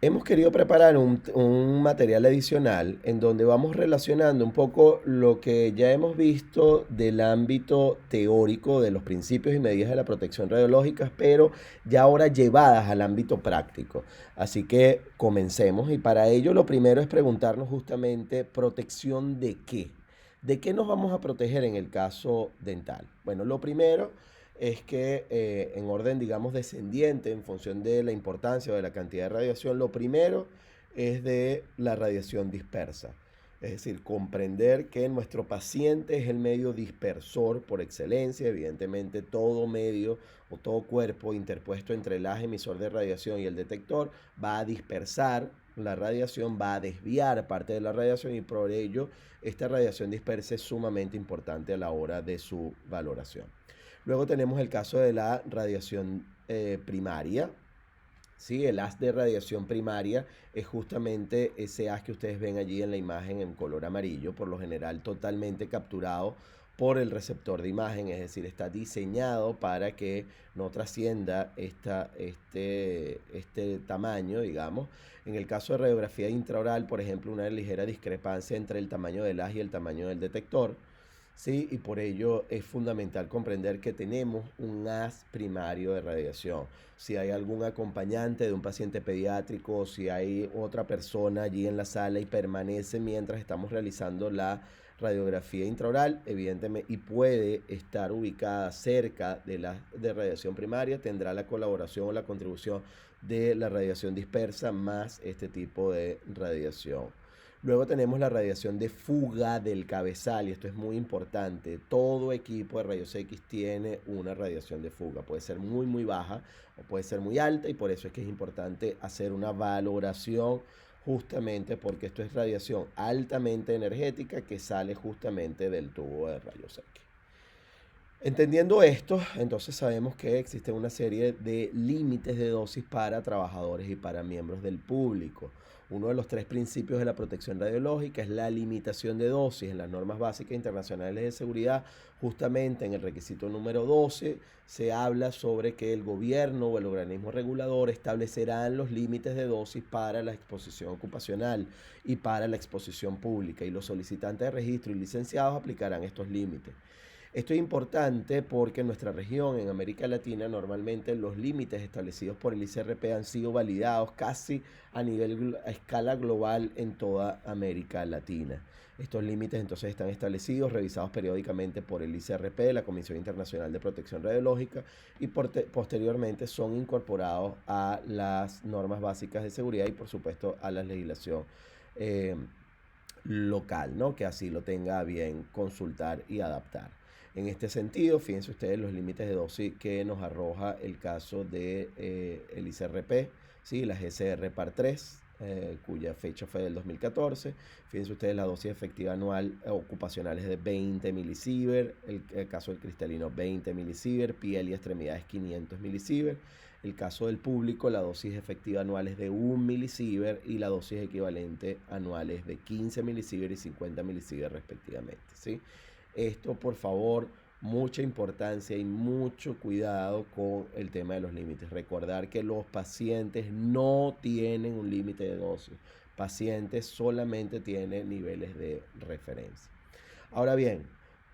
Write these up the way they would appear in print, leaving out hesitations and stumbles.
Hemos querido preparar un material adicional en donde vamos relacionando un poco lo que ya hemos visto del ámbito teórico de los principios y medidas de la protección radiológica, pero ya ahora llevadas al ámbito práctico. Así que comencemos y para ello lo primero es preguntarnos justamente protección de qué. ¿De qué nos vamos a proteger en el caso dental? Bueno, lo primero es que en orden, digamos, descendiente, en función de la importancia o de la cantidad de radiación, lo primero es de la radiación dispersa. Es decir, comprender que nuestro paciente es el medio dispersor por excelencia. Evidentemente, todo medio o todo cuerpo interpuesto entre el haz emisor de radiación y el detector va a dispersar la radiación, va a desviar parte de la radiación y por ello esta radiación dispersa es sumamente importante a la hora de su valoración. Luego tenemos el caso de la radiación primaria. Sí, el haz de radiación primaria es justamente ese haz que ustedes ven allí en la imagen en color amarillo, por lo general totalmente capturado por el receptor de imagen, es decir, está diseñado para que no trascienda este tamaño, digamos. En el caso de radiografía intraoral, por ejemplo, una ligera discrepancia entre el tamaño del haz y el tamaño del detector. Sí, y por ello es fundamental comprender que tenemos un haz primario de radiación. Si hay algún acompañante de un paciente pediátrico, si hay otra persona allí en la sala y permanece mientras estamos realizando la radiografía intraoral, evidentemente, y puede estar ubicada cerca de la de radiación primaria, tendrá la colaboración o la contribución de la radiación dispersa más este tipo de radiación. Luego tenemos la radiación de fuga del cabezal y esto es muy importante. Todo equipo de rayos X tiene una radiación de fuga. Puede ser muy baja o puede ser muy alta y por eso es que es importante hacer una valoración justamente porque esto es radiación altamente energética que sale justamente del tubo de rayos X. Entendiendo esto, entonces sabemos que existe una serie de límites de dosis para trabajadores y para miembros del público. Uno de los tres principios de la protección radiológica es la limitación de dosis. En las normas básicas internacionales de seguridad, justamente en el requisito número 12, se habla sobre que el gobierno o el organismo regulador establecerán los límites de dosis para la exposición ocupacional y para la exposición pública y los solicitantes de registro y licenciados aplicarán estos límites. Esto es importante porque en nuestra región, en América Latina, normalmente los límites establecidos por el ICRP han sido validados casi a escala global en toda América Latina. Estos límites entonces están establecidos, revisados periódicamente por el ICRP, la Comisión Internacional de Protección Radiológica, y posteriormente son incorporados a las normas básicas de seguridad y por supuesto a la legislación eh, local, ¿no? Que así lo tenga a bien consultar y adaptar. En este sentido, fíjense ustedes los límites de dosis que nos arroja el caso de el ICRP, ¿sí? La GCR Par 3, cuya fecha fue del 2014. Fíjense ustedes la dosis efectiva anual ocupacional es de 20 milisievert, el caso del cristalino 20 milisievert, piel y extremidades 500 milisievert. El caso del público, la dosis efectiva anual es de 1 milisievert y la dosis equivalente anual es de 15 milisievert y 50 milisievert respectivamente, ¿sí? Esto, por favor, mucha importancia y mucho cuidado con el tema de los límites. Recordar que los pacientes no tienen un límite de dosis. Pacientes solamente tienen niveles de referencia. Ahora bien,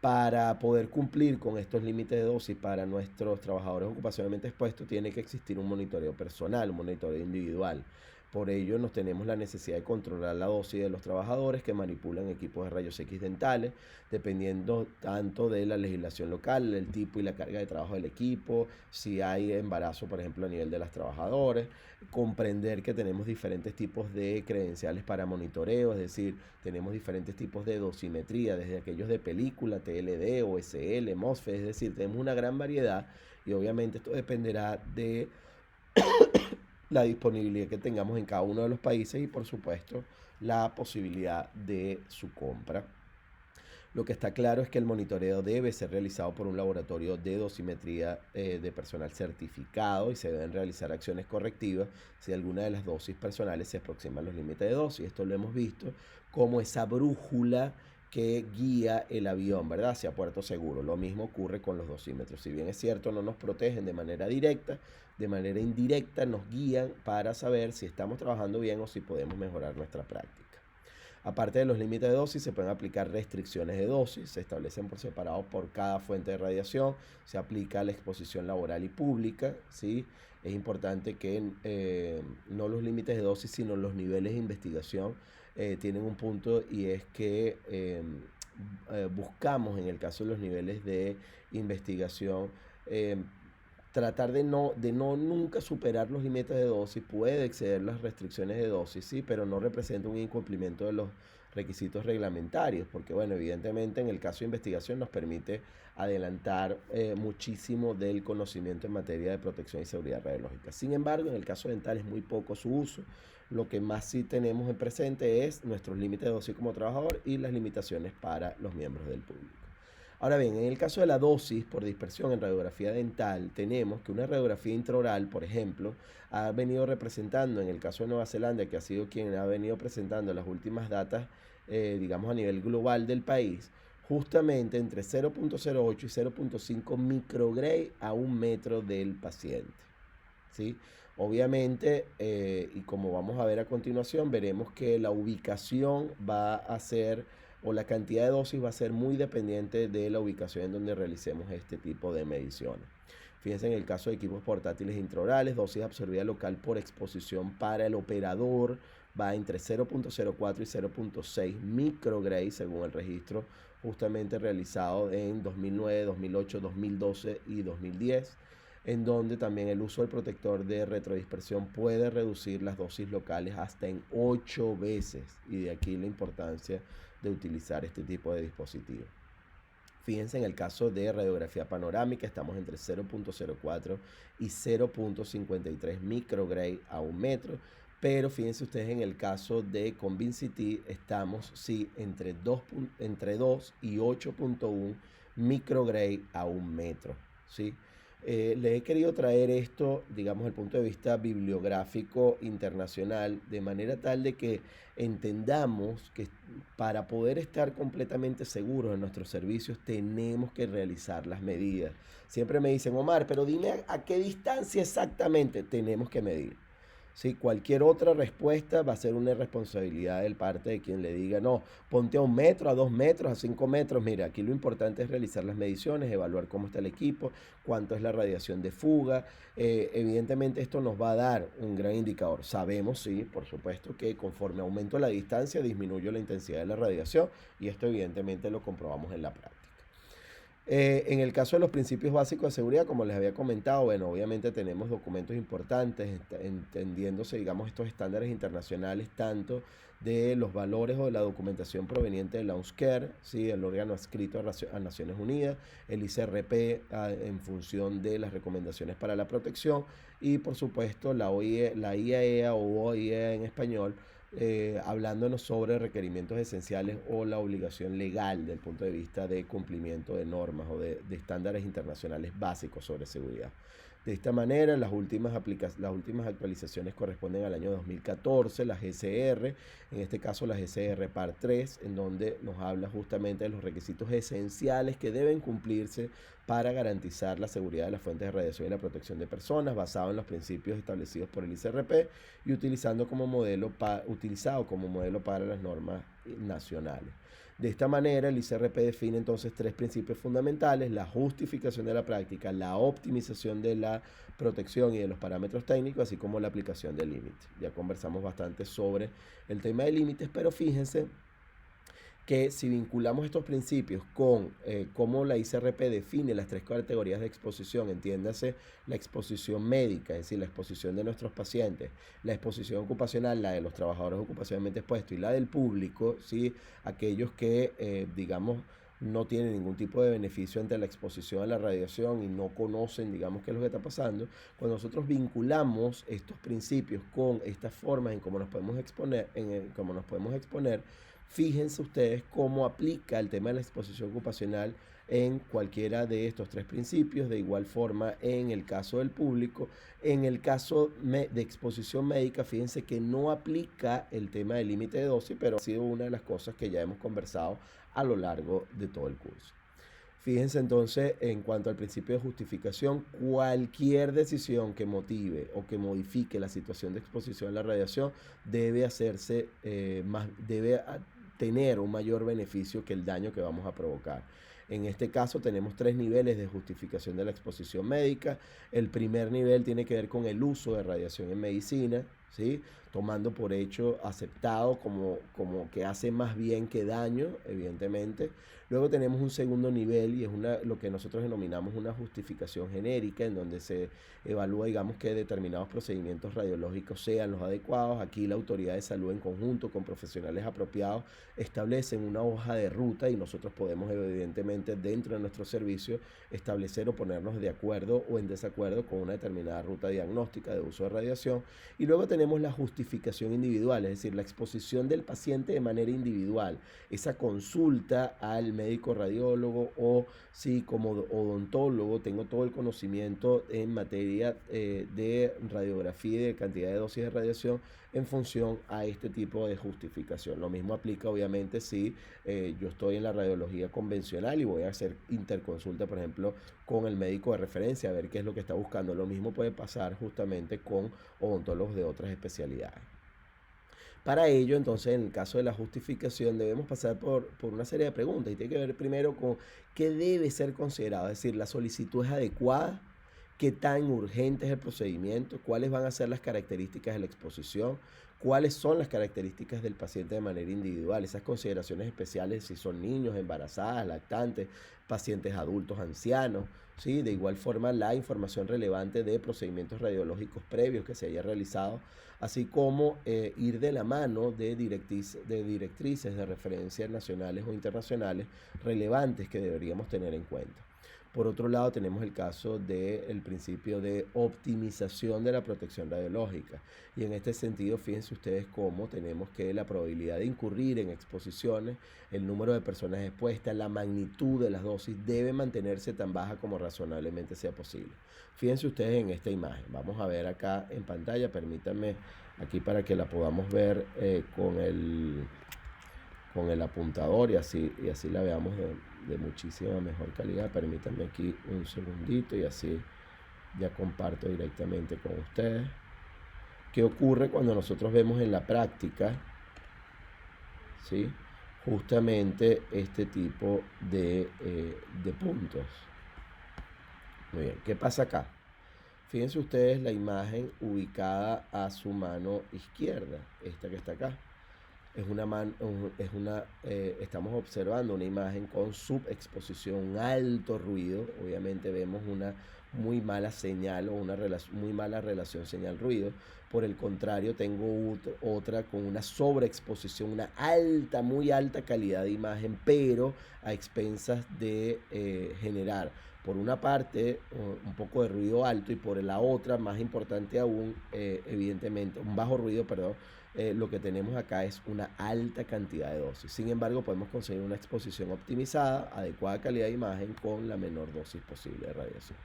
para poder cumplir con estos límites de dosis para nuestros trabajadores ocupacionalmente expuestos, tiene que existir un monitoreo personal, un monitoreo individual. Por ello, nos tenemos la necesidad de controlar la dosis de los trabajadores que manipulan equipos de rayos X dentales, dependiendo tanto de la legislación local, el tipo y la carga de trabajo del equipo, si hay embarazo, por ejemplo, a nivel de las trabajadoras, comprender que tenemos diferentes tipos de credenciales para monitoreo, es decir, tenemos diferentes tipos de dosimetría, desde aquellos de película, TLD, OSL, MOSFET, es decir, tenemos una gran variedad y obviamente esto dependerá de la disponibilidad que tengamos en cada uno de los países y por supuesto la posibilidad de su compra. Lo que está claro es que el monitoreo debe ser realizado por un laboratorio de dosimetría de personal certificado y se deben realizar acciones correctivas si alguna de las dosis personales se aproxima a los límites de dosis. Esto lo hemos visto como esa brújula que guía el avión, ¿verdad? Hacia puerto seguro. Lo mismo ocurre con los dosímetros. Si bien es cierto, no nos protegen de manera directa, de manera indirecta nos guían para saber si estamos trabajando bien o si podemos mejorar nuestra práctica. Aparte de los límites de dosis, se pueden aplicar restricciones de dosis, se establecen por separado por cada fuente de radiación, se aplica la exposición laboral y pública, ¿sí? Es importante que no los límites de dosis, sino los niveles de investigación tienen un punto, y es que buscamos, en el caso de los niveles de investigación, eh, tratar de no nunca superar los límites de dosis. Puede exceder las restricciones de dosis, sí, pero no representa un incumplimiento de los requisitos reglamentarios, porque bueno, evidentemente en el caso de investigación nos permite adelantar muchísimo del conocimiento en materia de protección y seguridad radiológica. Sin embargo, en el caso dental es muy poco su uso. Lo que más sí tenemos en presente es nuestros límites de dosis como trabajador y las limitaciones para los miembros del público. Ahora bien, en el caso de la dosis por dispersión en radiografía dental, tenemos que una radiografía intraoral, por ejemplo, ha venido representando, en el caso de Nueva Zelanda, que ha sido quien ha venido presentando las últimas datas, digamos a nivel global del país, justamente entre 0.08 y 0.5 microgray a un metro del paciente, ¿sí? Obviamente, y como vamos a ver a continuación, veremos que la ubicación va a ser, o la cantidad de dosis va a ser muy dependiente de la ubicación en donde realicemos este tipo de mediciones. Fíjense en el caso de equipos portátiles intraorales, dosis absorbida local por exposición para el operador va entre 0.04 y 0.6 microgray según el registro justamente realizado en 2009, 2008, 2012 y 2010, en donde también el uso del protector de retrodispersión puede reducir las dosis locales hasta en 8 veces, y de aquí la importancia de utilizar este tipo de dispositivos. Fíjense en el caso de radiografía panorámica, estamos entre 0.04 y 0.53 microgray a un metro, pero fíjense ustedes en el caso de Convincity estamos sí entre 2 y 8.1 microgray a un metro, ¿sí? Le he querido traer esto, digamos, desde el punto de vista bibliográfico internacional, de manera tal de que entendamos que para poder estar completamente seguros en nuestros servicios tenemos que realizar las medidas. Siempre me dicen, Omar, pero dime a qué distancia exactamente tenemos que medir. Sí, cualquier otra respuesta va a ser una irresponsabilidad del parte de quien le diga, no, ponte a 1 metro, a 2 metros, a 5 metros. Mira, aquí lo importante es realizar las mediciones, evaluar cómo está el equipo, cuánto es la radiación de fuga. Evidentemente esto nos va a dar un gran indicador. Sabemos, sí, por supuesto, que conforme aumento la distancia disminuye la intensidad de la radiación, y esto evidentemente lo comprobamos en la práctica. En el caso de los principios básicos de seguridad, como les había comentado, bueno, obviamente tenemos documentos importantes, entendiéndose, digamos, estos estándares internacionales, tanto de los valores o de la documentación proveniente de la UNSCER, ¿sí? El órgano adscrito a Naciones Unidas, el ICRP en función de las recomendaciones para la protección, y por supuesto la IAEA o OIEA en español, hablándonos sobre requerimientos esenciales o la obligación legal del punto de vista de cumplimiento de normas o de estándares internacionales básicos sobre seguridad. De esta manera, las últimas actualizaciones corresponden al año 2014, la GCR, en este caso la GCR Par 3, en donde nos habla justamente de los requisitos esenciales que deben cumplirse para garantizar la seguridad de las fuentes de radiación y la protección de personas, basado en los principios establecidos por el ICRP y utilizado como modelo para las normas nacionales. De esta manera, el ICRP define entonces 3 principios fundamentales: la justificación de la práctica, la optimización de la protección y de los parámetros técnicos, así como la aplicación de límites. Ya conversamos bastante sobre el tema de límites, pero fíjense que si vinculamos estos principios con cómo la ICRP define las 3 categorías de exposición, entiéndase la exposición médica, es decir, la exposición de nuestros pacientes, la exposición ocupacional, la de los trabajadores ocupacionalmente expuestos, y la del público, ¿sí? Aquellos que, digamos, no tienen ningún tipo de beneficio ante la exposición a la radiación y no conocen, digamos, qué es lo que está pasando. Cuando nosotros vinculamos estos principios con estas formas en cómo nos podemos exponer, Fíjense ustedes cómo aplica el tema de la exposición ocupacional en cualquiera de estos tres principios, de igual forma en el caso del público. En el caso de exposición médica, fíjense que no aplica el tema del límite de dosis, pero ha sido una de las cosas que ya hemos conversado a lo largo de todo el curso. Fíjense entonces, en cuanto al principio de justificación, cualquier decisión que motive o que modifique la situación de exposición a la radiación debe hacerse tener un mayor beneficio que el daño que vamos a provocar. En este caso tenemos tres niveles de justificación de la exposición médica. El primer nivel tiene que ver con el uso de radiación en medicina, ¿sí? Tomando por hecho aceptado como que hace más bien que daño, evidentemente. Luego tenemos un segundo nivel y es lo que nosotros denominamos una justificación genérica, en donde se evalúa, digamos, que determinados procedimientos radiológicos sean los adecuados. Aquí la autoridad de salud, en conjunto con profesionales apropiados, establecen una hoja de ruta y nosotros podemos, evidentemente, dentro de nuestro servicio establecer o ponernos de acuerdo o en desacuerdo con una determinada ruta diagnóstica de uso de radiación. Y luego tenemos la justificación individual, es decir, la exposición del paciente de manera individual, esa consulta al médico radiólogo, o si como odontólogo tengo todo el conocimiento en materia de radiografía y de cantidad de dosis de radiación en función a este tipo de justificación. Lo mismo aplica obviamente si yo estoy en la radiología convencional y voy a hacer interconsulta, por ejemplo, con el médico de referencia a ver qué es lo que está buscando. Lo mismo puede pasar justamente con odontólogos de otras especialidades. Para ello, entonces, en el caso de la justificación, debemos pasar por una serie de preguntas y tiene que ver primero con qué debe ser considerado, es decir, la solicitud es adecuada, qué tan urgente es el procedimiento, cuáles van a ser las características de la exposición, cuáles son las características del paciente de manera individual, esas consideraciones especiales si son niños, embarazadas, lactantes, pacientes adultos, ancianos, ¿sí? De igual forma, la información relevante de procedimientos radiológicos previos que se haya realizado, así como ir de la mano de directrices de referencia nacionales o internacionales relevantes que deberíamos tener en cuenta. Por otro lado, tenemos el caso del principio de optimización de la protección radiológica. Y en este sentido, fíjense ustedes cómo tenemos que la probabilidad de incurrir en exposiciones, el número de personas expuestas, la magnitud de las dosis debe mantenerse tan baja como razonablemente sea posible. Fíjense ustedes en esta imagen. Vamos a ver acá en pantalla, permítanme aquí para que la podamos ver con el apuntador y así la veamos de muchísima mejor calidad. Permítanme aquí un segundito y así ya comparto directamente con ustedes. ¿Qué ocurre cuando nosotros vemos en la práctica, ¿sí? Justamente este tipo de puntos? Muy bien, ¿qué pasa acá? Fíjense ustedes la imagen ubicada a su mano izquierda, esta que está acá. Estamos observando una imagen con subexposición, alto ruido. Obviamente vemos una muy mala señal o una muy mala relación señal-ruido. Por el contrario, tengo otra con una sobreexposición, una muy alta calidad de imagen, pero a expensas de generar, por una parte, un poco de ruido alto y por la otra, más importante aún, evidentemente, un bajo ruido, perdón. Lo que tenemos acá es una alta cantidad de dosis. Sin embargo, podemos conseguir una exposición optimizada, adecuada calidad de imagen con la menor dosis posible de radiación.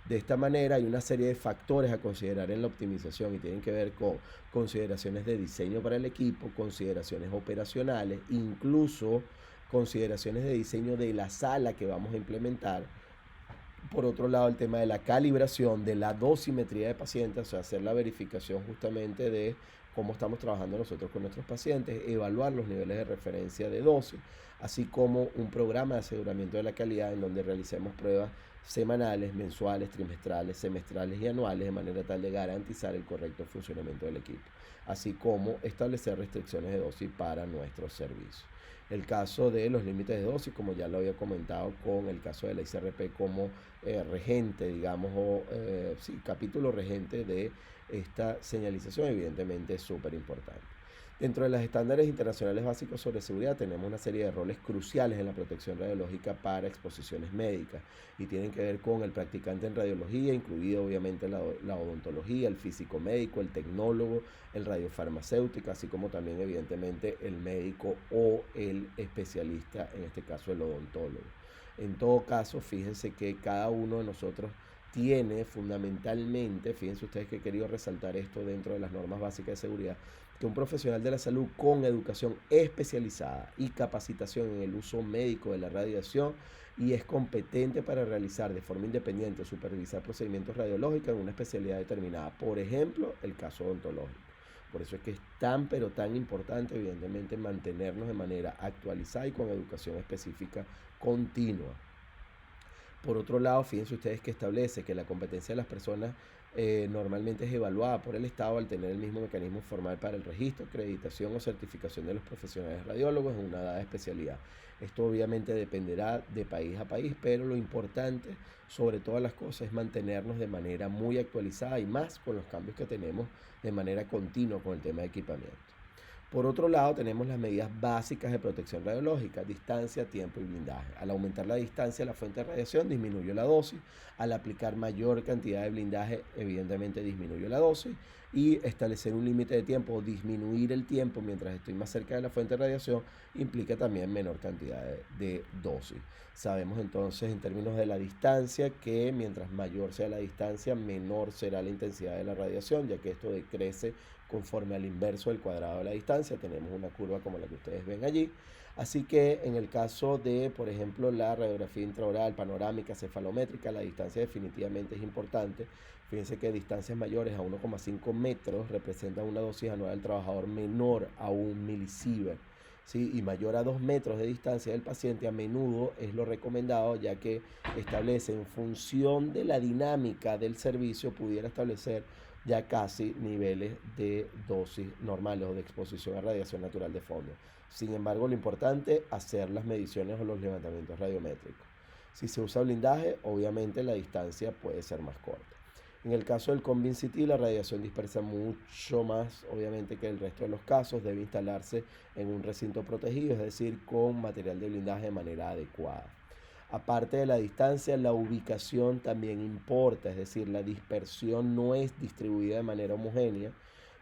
De esta manera hay una serie de factores a considerar en la optimización y tienen que ver con consideraciones de diseño para el equipo, consideraciones operacionales, incluso consideraciones de diseño de la sala que vamos a implementar. Por otro lado, el tema de la calibración, de la dosimetría de pacientes, o sea, hacer la verificación justamente de cómo estamos trabajando nosotros con nuestros pacientes, evaluar los niveles de referencia de dosis, así como un programa de aseguramiento de la calidad en donde realicemos pruebas semanales, mensuales, trimestrales, semestrales y anuales, de manera tal de garantizar el correcto funcionamiento del equipo, así como establecer restricciones de dosis para nuestros servicios. El caso de los límites de dosis, como ya lo había comentado con el caso de la ICRP como regente, digamos, o capítulo regente de esta señalización, evidentemente es súper importante. Dentro de los estándares internacionales básicos sobre seguridad tenemos una serie de roles cruciales en la protección radiológica para exposiciones médicas y tienen que ver con el practicante en radiología, incluido obviamente la odontología, el físico médico, el tecnólogo, el radiofarmacéutico, así como también evidentemente el médico o el especialista, en este caso el odontólogo. En todo caso, fíjense que cada uno de nosotros tiene fundamentalmente, fíjense ustedes que he querido resaltar esto dentro de las normas básicas de seguridad, que un profesional de la salud con educación especializada y capacitación en el uso médico de la radiación y es competente para realizar de forma independiente o supervisar procedimientos radiológicos en una especialidad determinada, por ejemplo, el caso odontológico. Por eso es que es tan, pero tan importante, evidentemente, mantenernos de manera actualizada y con educación específica continua. Por otro lado, fíjense ustedes que establece que la competencia de las personas normalmente es evaluada por el Estado al tener el mismo mecanismo formal para el registro, acreditación o certificación de los profesionales radiólogos en una dada especialidad. Esto obviamente dependerá de país a país, pero lo importante sobre todas las cosas es mantenernos de manera muy actualizada y más con los cambios que tenemos de manera continua con el tema de equipamiento. Por otro lado, tenemos las medidas básicas de protección radiológica, distancia, tiempo y blindaje. Al aumentar la distancia de la fuente de radiación, disminuyó la dosis. Al aplicar mayor cantidad de blindaje, evidentemente disminuyó la dosis. Y establecer un límite de tiempo o disminuir el tiempo mientras estoy más cerca de la fuente de radiación implica también menor cantidad de dosis. Sabemos entonces en términos de la distancia que mientras mayor sea la distancia, menor será la intensidad de la radiación, ya que esto decrece conforme al inverso del cuadrado de la distancia. Tenemos una curva como la que ustedes ven allí. Así que en el caso de, por ejemplo, la radiografía intraoral, panorámica, cefalométrica, la distancia definitivamente es importante. Fíjense que distancias mayores a 1,5 metros representan una dosis anual del trabajador menor a 1 milisievert. ¿Sí? Y mayor a 2 metros de distancia del paciente a menudo es lo recomendado, ya que establece en función de la dinámica del servicio, pudiera establecer ya casi niveles de dosis normales o de exposición a radiación natural de fondo. Sin embargo, lo importante es hacer las mediciones o los levantamientos radiométricos. Si se usa blindaje, obviamente la distancia puede ser más corta. En el caso del CONVIN-CT, la radiación dispersa mucho más, obviamente, que el resto de los casos. Debe instalarse en un recinto protegido, es decir, con material de blindaje de manera adecuada. Aparte de la distancia, la ubicación también importa, es decir, la dispersión no es distribuida de manera homogénea,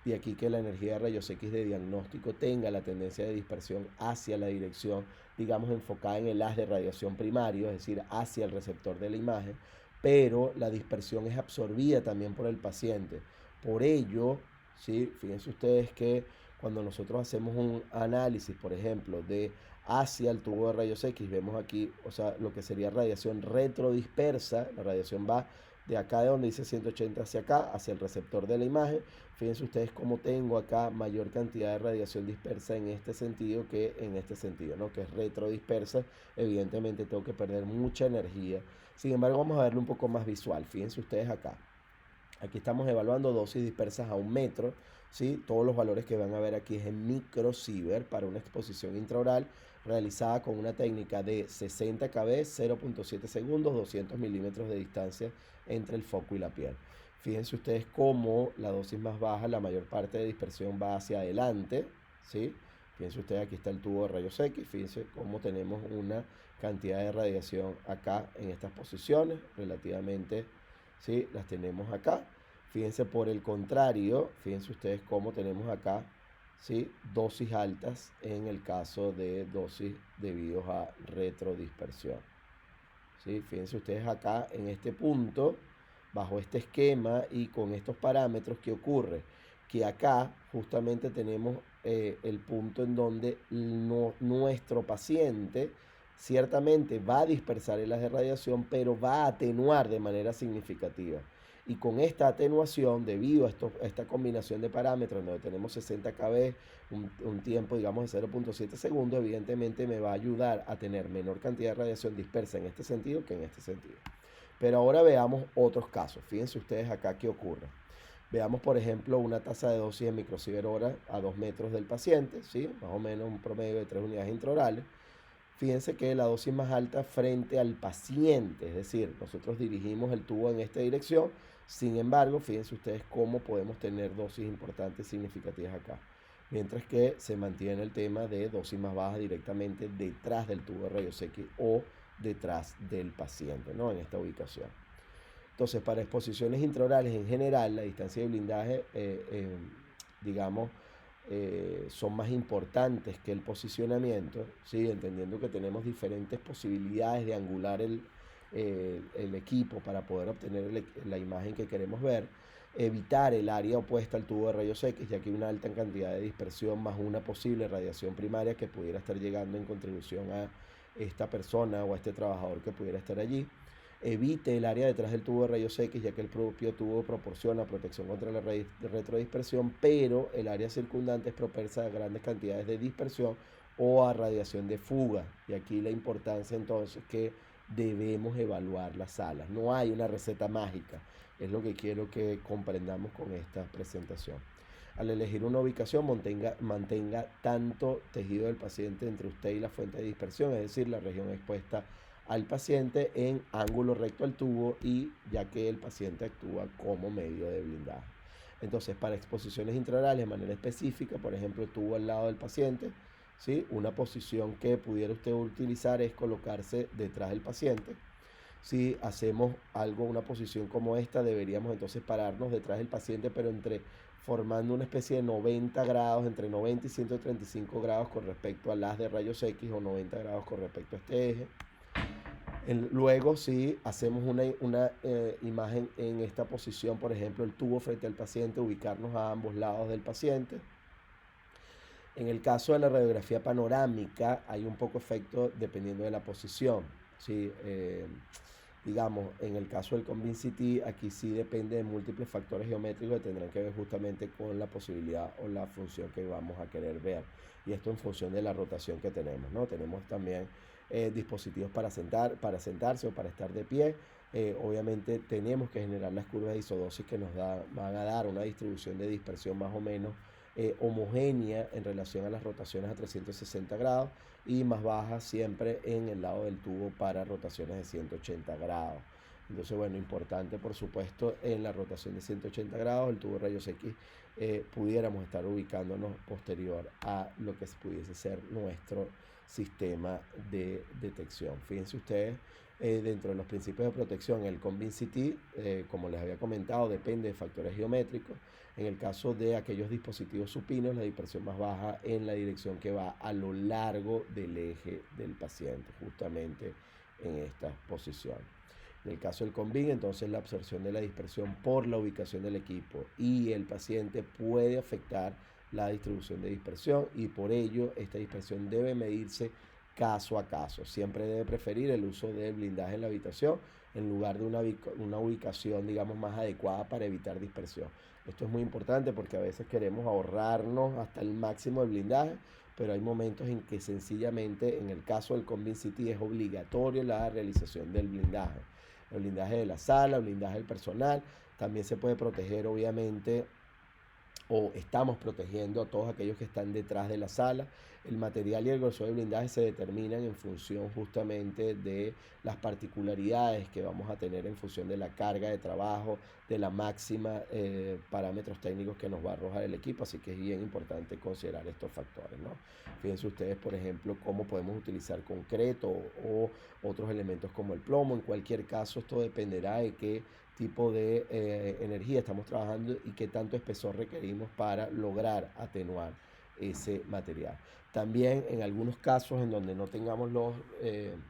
y aquí que la energía de rayos X de diagnóstico tenga la tendencia de dispersión hacia la dirección, digamos, enfocada en el haz de radiación primario, es decir, hacia el receptor de la imagen, pero la dispersión es absorbida también por el paciente. Por ello, ¿sí? Fíjense ustedes que cuando nosotros hacemos un análisis, por ejemplo, de hacia el tubo de rayos X, vemos aquí, o sea, lo que sería radiación retrodispersa, la radiación va de acá de donde dice 180 hacia acá, hacia el receptor de la imagen. Fíjense ustedes cómo tengo acá mayor cantidad de radiación dispersa en este sentido que en este sentido, ¿no? Que es retrodispersa. Evidentemente tengo que perder mucha energía. Sin embargo, vamos a verlo un poco más visual. Fíjense ustedes acá. Aquí estamos evaluando dosis dispersas a 1 metro, ¿sí? Todos los valores que van a ver aquí es en microsievert para una exposición intraoral realizada con una técnica de 60 kb, 0.7 segundos, 200 milímetros de distancia entre el foco y la piel. Fíjense ustedes cómo la dosis más baja, la mayor parte de dispersión va hacia adelante, ¿sí? Fíjense ustedes, aquí está el tubo de rayos X, fíjense cómo tenemos una cantidad de radiación acá en estas posiciones, relativamente, ¿sí? Las tenemos acá. Fíjense por el contrario, fíjense ustedes cómo tenemos acá, ¿sí? Dosis altas en el caso de dosis debidos a retrodispersión. ¿Sí? Fíjense ustedes acá en este punto, bajo este esquema y con estos parámetros, ¿qué ocurre? Que acá justamente tenemos el punto en donde nuestro paciente ciertamente va a dispersar el haz de radiación, pero va a atenuar de manera significativa. Y con esta atenuación, debido a esta combinación de parámetros, donde tenemos 60 kb, un tiempo, digamos, de 0.7 segundos, evidentemente me va a ayudar a tener menor cantidad de radiación dispersa en este sentido que en este sentido. Pero ahora veamos otros casos. Fíjense ustedes acá qué ocurre. Veamos, por ejemplo, una tasa de dosis de microsievert hora a 2 metros del paciente, ¿sí? Más o menos un promedio de 3 unidades intraorales. Fíjense que la dosis más alta frente al paciente, es decir, nosotros dirigimos el tubo en esta dirección. Sin embargo, fíjense ustedes cómo podemos tener dosis importantes significativas acá. mientras que se mantiene el tema de dosis más baja directamente detrás del tubo de rayos X o detrás del paciente, ¿no? En esta ubicación. Entonces, para exposiciones intraorales en general, la distancia de blindaje, digamos, son más importantes que el posicionamiento, ¿sí? Entendiendo que tenemos diferentes posibilidades de angular el equipo para poder obtener la imagen que queremos ver. Evitar el área opuesta al tubo de rayos X, ya que hay una alta cantidad de dispersión más una posible radiación primaria que pudiera estar llegando en contribución a esta persona o a este trabajador que pudiera estar allí. Evite el área detrás del tubo de rayos X, ya que el propio tubo proporciona protección contra la retrodispersión, pero el área circundante es propensa a grandes cantidades de dispersión o a radiación de fuga. Y aquí la importancia entonces que debemos evaluar las salas. No hay una receta mágica, es lo que quiero que comprendamos con esta presentación. Al elegir una ubicación, mantenga tanto tejido del paciente entre usted y la fuente de dispersión, es decir, la región expuesta al paciente en ángulo recto al tubo, y ya que el paciente actúa como medio de blindaje. Entonces, para exposiciones intraorales de manera específica, por ejemplo, el tubo al lado del paciente, ¿sí? Una posición que pudiera usted utilizar es colocarse detrás del paciente. Si hacemos una posición como esta, deberíamos entonces pararnos detrás del paciente, pero formando una especie de 90 grados, entre 90 y 135 grados con respecto al haz de rayos X, o 90 grados con respecto a este eje. Luego, si hacemos una imagen en esta posición, por ejemplo, el tubo frente al paciente, ubicarnos a ambos lados del paciente. En el caso de la radiografía panorámica, hay un poco efecto dependiendo de la posición, ¿sí? Digamos, en el caso del ConvinCT, aquí sí depende de múltiples factores geométricos que tendrán que ver justamente con la posibilidad o la función que vamos a querer ver. Y esto en función de la rotación que tenemos, ¿no? Tenemos también dispositivos para sentarse o para estar de pie. Obviamente tenemos que generar las curvas de isodosis que nos van a dar una distribución de dispersión más o menos homogénea en relación a las rotaciones a 360 grados, y más baja siempre en el lado del tubo para rotaciones de 180 grados. Entonces, bueno, importante por supuesto en la rotación de 180 grados, el tubo de rayos X, pudiéramos estar ubicándonos posterior a lo que pudiese ser nuestro sistema de detección. Fíjense ustedes, dentro de los principios de protección, el ConvinCT, como les había comentado, depende de factores geométricos. En el caso de aquellos dispositivos supinos, la dispersión más baja en la dirección que va a lo largo del eje del paciente, justamente en esta posición. En el caso del Convin, entonces la absorción de la dispersión por la ubicación del equipo y el paciente puede afectar la distribución de dispersión, y por ello esta dispersión debe medirse caso a caso. Siempre debe preferir el uso del blindaje en la habitación en lugar de una ubicación, digamos, más adecuada para evitar dispersión. Esto es muy importante porque a veces queremos ahorrarnos hasta el máximo de blindaje, pero hay momentos en que sencillamente, en el caso del ConvinCT, es obligatorio la realización del blindaje. El blindaje de la sala, el blindaje del personal. También se puede proteger, obviamente, o estamos protegiendo a todos aquellos que están detrás de la sala. El material y el grosor de blindaje se determinan en función justamente de las particularidades que vamos a tener en función de la carga de trabajo, de la máxima parámetros técnicos que nos va a arrojar el equipo, así que es bien importante considerar estos factores, ¿no? Fíjense ustedes, por ejemplo, cómo podemos utilizar concreto o otros elementos como el plomo. En cualquier caso, esto dependerá de qué tipo de energía estamos trabajando y qué tanto espesor requerimos para lograr atenuar ese material. También en algunos casos en donde no tengamos las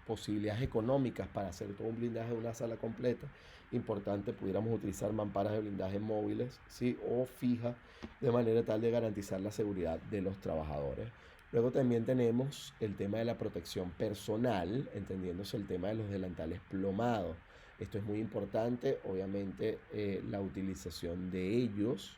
posibilidades económicas para hacer todo un blindaje de una sala completa, importante, pudiéramos utilizar mamparas de blindaje móviles, ¿sí? O fijas, de manera tal de garantizar la seguridad de los trabajadores. Luego también tenemos el tema de la protección personal, entendiéndose el tema de los delantales plomados. Esto es muy importante, obviamente, la utilización de ellos,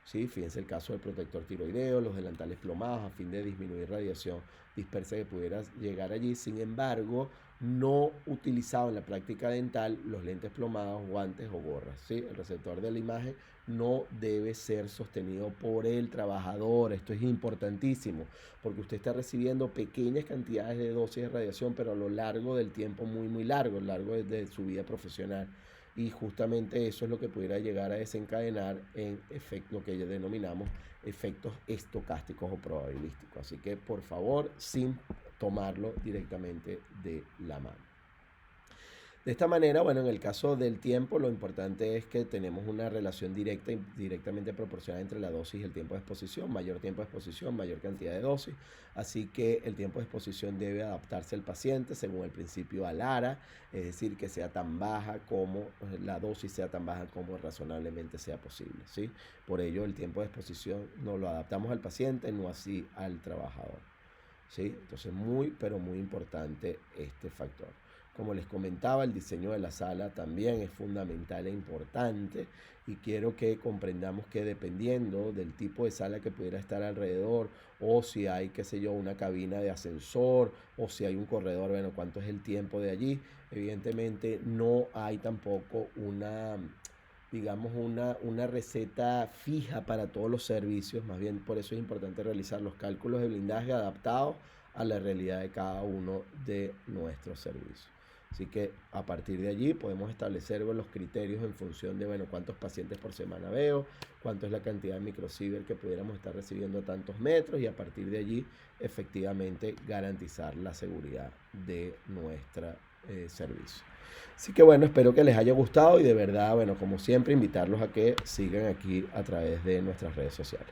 ¿sí? Fíjense el caso del protector tiroideo, los delantales plomados, a fin de disminuir radiación dispersa que pudiera llegar allí. Sin embargo, no utilizado en la práctica dental los lentes plomados, guantes o gorras, ¿sí? El receptor de la imagen no debe ser sostenido por el trabajador. Esto es importantísimo porque usted está recibiendo pequeñas cantidades de dosis de radiación, pero a lo largo del tiempo muy largo, a lo largo de su vida profesional. Y justamente eso es lo que pudiera llegar a desencadenar en efecto, lo que ya denominamos efectos estocásticos o probabilísticos. Así que por favor, sin tomarlo directamente de la mano. De esta manera, bueno, en el caso del tiempo, lo importante es que tenemos una relación directa y directamente proporcional entre la dosis y el tiempo de exposición. Mayor tiempo de exposición, mayor cantidad de dosis. Así que el tiempo de exposición debe adaptarse al paciente según el principio ALARA, es decir, que sea tan baja como la dosis sea tan baja como razonablemente sea posible, ¿sí? Por ello, el tiempo de exposición nos lo adaptamos al paciente, no así al trabajador, ¿sí? Entonces, muy, pero muy importante este factor. Como les comentaba, el diseño de la sala también es fundamental e importante y quiero que comprendamos que dependiendo del tipo de sala que pudiera estar alrededor o si hay, qué sé yo, una cabina de ascensor o si hay un corredor, bueno, cuánto es el tiempo de allí. Evidentemente no hay tampoco una, digamos, una receta fija para todos los servicios, más bien por eso es importante realizar los cálculos de blindaje adaptados a la realidad de cada uno de nuestros servicios. Así que a partir de allí podemos establecer los criterios en función de, bueno, cuántos pacientes por semana veo, cuánto es la cantidad de microciber que pudiéramos estar recibiendo a tantos metros y a partir de allí efectivamente garantizar la seguridad de nuestro servicio. Así que bueno, espero que les haya gustado y de verdad, bueno, como siempre, invitarlos a que sigan aquí a través de nuestras redes sociales.